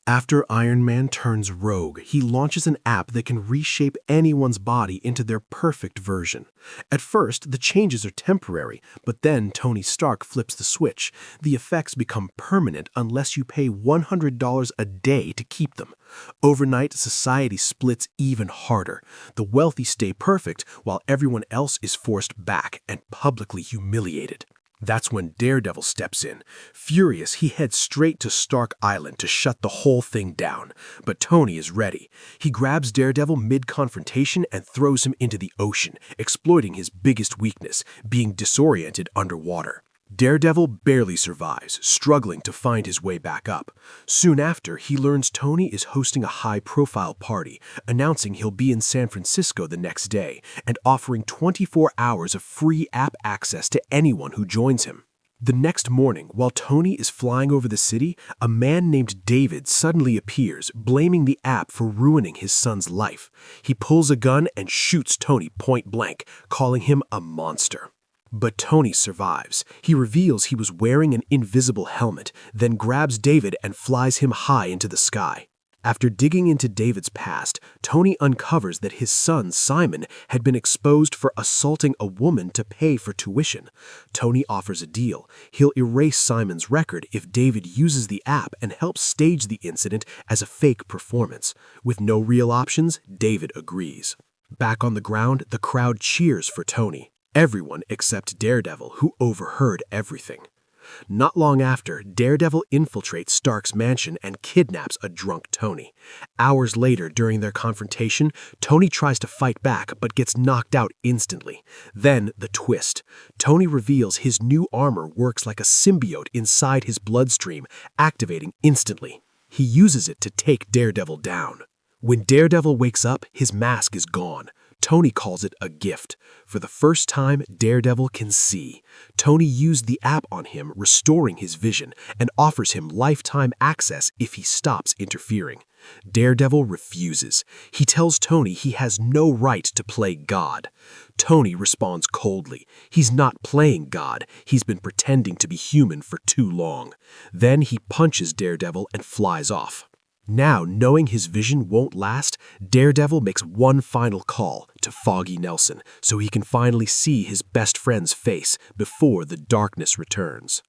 After Ironman turns rogue, he launches an app that can reshape anyone's body into their perfect version. At first, the changes are temporary, but then Tony Stark flips the switch. The effects become permanent unless you pay $100 a day to keep them. Overnight, society splits even harder. The wealthy stay perfect, while everyone else is forced back and publicly humiliated. That's when Daredevil steps in. Furious, he heads straight to Stark Island to shut the whole thing down. But Tony is ready. He grabs Daredevil mid-confrontation and throws him into the ocean, exploiting his biggest weakness, being disoriented underwater. Daredevil barely survives, struggling to find his way back up. Soon after, he learns Tony is hosting a high-profile party, announcing he'll be in San Francisco the next day, and offering 24 hours of free app access to anyone who joins him. The next morning, while Tony is flying over the city, a man named David suddenly appears, blaming the app for ruining his son's life. He pulls a gun and shoots Tony point blank, calling him a monster. But Tony survives. He reveals he was wearing an invisible helmet, then grabs David and flies him high into the sky. After digging into David's past, Tony uncovers that his son, Simon, had been exposed for assaulting a woman to pay for tuition. Tony offers a deal. He'll erase Simon's record if David uses the app and helps stage the incident as a fake performance. With no real options, David agrees. Back on the ground, the crowd cheers for Tony. Everyone except Daredevil, who overheard everything. Not long after, Daredevil infiltrates Stark's mansion and kidnaps a drunk Tony. Hours later, during their confrontation, Tony tries to fight back but gets knocked out instantly. Then, the twist. Tony reveals his new armor works like a symbiote inside his bloodstream, activating instantly. He uses it to take Daredevil down. When Daredevil wakes up, his mask is gone. Tony calls it a gift. For the first time, Daredevil can see. Tony used the app on him, restoring his vision, and offers him lifetime access if he stops interfering. Daredevil refuses. He tells Tony he has no right to play God. Tony responds coldly. He's not playing God. He's been pretending to be human for too long. Then he punches Daredevil and flies off. Now, knowing his vision won't last, Daredevil makes one final call to Foggy Nelson so he can finally see his best friend's face before the darkness returns.